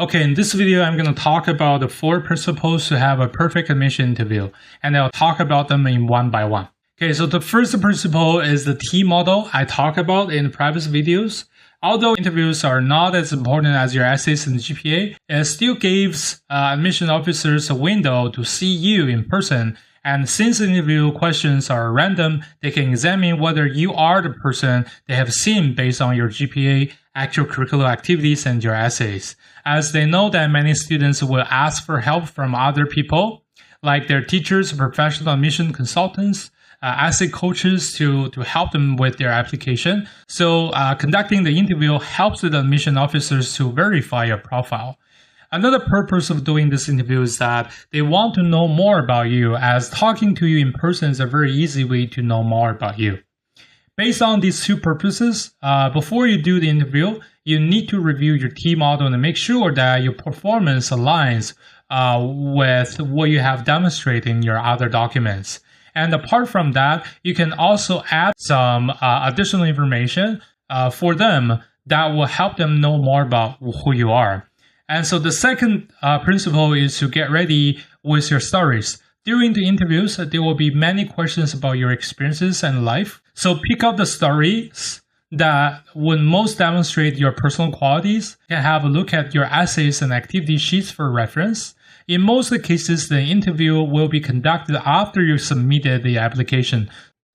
Okay, in this video, I'm going to talk about the 4 principles to have a perfect admission interview, and I'll talk about them in one by one. Okay, so the first principle is the T model I talked about in previous videos. Although interviews are not as important as your essays and GPA, it still gives admission officers a window to see you in person. And since the interview questions are random, they can examine whether you are the person they have seen based on your GPA, actual curricular activities, and your essays. As they know that many students will ask for help from other people, like their teachers, professional admission consultants, essay coaches to help them with their application. So conducting the interview helps the admission officers to verify your profile. Another purpose of doing this interview is that they want to know more about you, as talking to you in person is a very easy way to know more about you. Based on these 2 purposes, before you do the interview, you need to review your T model and make sure that your performance aligns with what you have demonstrated in your other documents. And apart from that, you can also add some additional information for them that will help them know more about who you are. And so the second principle is to get ready with your stories. During the interviews, there will be many questions about your experiences and life. So pick out the stories that would most demonstrate your personal qualities. You can have a look at your essays and activity sheets for reference. In most cases, the interview will be conducted after you submitted the application.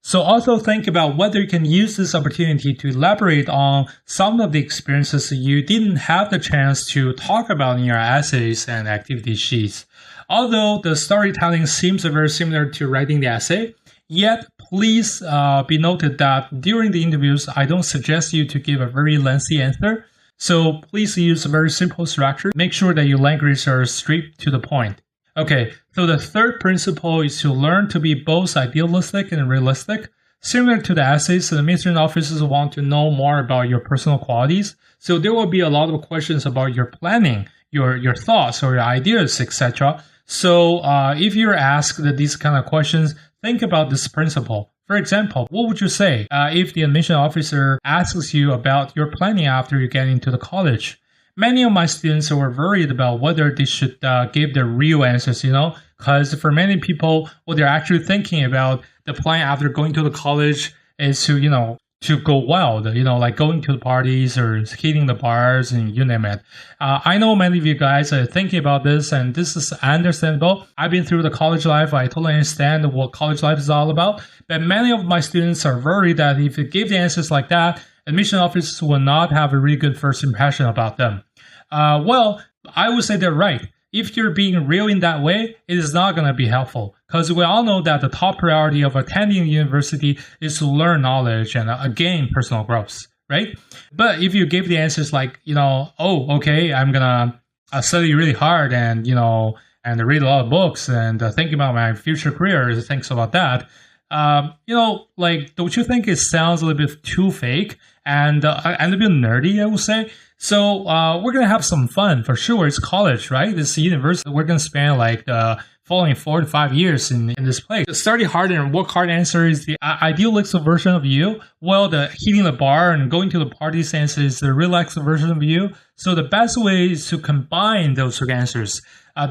So also think about whether you can use this opportunity to elaborate on some of the experiences you didn't have the chance to talk about in your essays and activity sheets. Although the storytelling seems very similar to writing the essay, yet please be noted that during the interviews, I don't suggest you to give a very lengthy answer. So please use a very simple structure. Make sure that your language are straight to the point. Okay, so the third principle is to learn to be both idealistic and realistic. Similar to the essays, the admission officers want to know more about your personal qualities. So there will be a lot of questions about your planning, your thoughts or your ideas, etc. So if you're asked these kind of questions, think about this principle. For example, what would you say if the admission officer asks you about your planning after you get into the college? Many of my students were worried about whether they should give the real answers, because for many people, what they're actually thinking about the plan after going to the college is to go wild, like going to the parties or hitting the bars and you name it. I know many of you guys are thinking about this, and this is understandable. I've been through the college life. I totally understand what college life is all about. But many of my students are worried that if you give the answers like that, admission officers will not have a really good first impression about them. Well, I would say they're right. If you're being real in that way, it is not going to be helpful, because we all know that the top priority of attending university is to learn knowledge and gain personal growth, right? But if you give the answers like, oh, okay, I'm going to study really hard and read a lot of books and think about my future career, things about that, don't you think it sounds a little bit too fake and a little bit nerdy, I would say? So we're going to have some fun for sure. It's college, right? It's university. We're going to spend the following 4 to 5 years in this place. The study hard and work hard answer is the idealistic version of you. Well, the hitting the bar and going to the parties answer is the relaxed version of you. So the best way is to combine those 2 answers.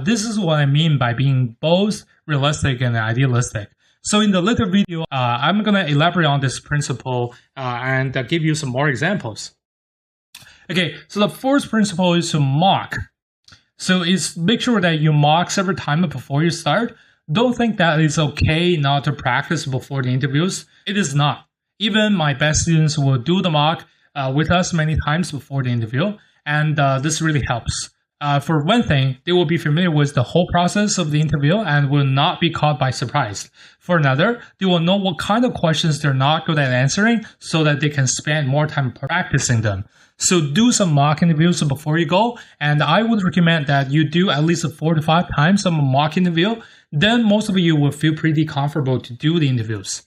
This is what I mean by being both realistic and idealistic. So in the later video, I'm going to elaborate on this principle and give you some more examples. Okay, so the 4th principle is to mock. So it's make sure that you mock several times before you start. Don't think that it's okay not to practice before the interviews. It is not. Even my best students will do the mock with us many times before the interview, and this really helps. For one thing, they will be familiar with the whole process of the interview and will not be caught by surprise. For another, they will know what kind of questions they're not good at answering so that they can spend more time practicing them. So do some mock interviews before you go, and I would recommend that you do at least 4 to 5 times a mock interview. Then most of you will feel pretty comfortable to do the interviews.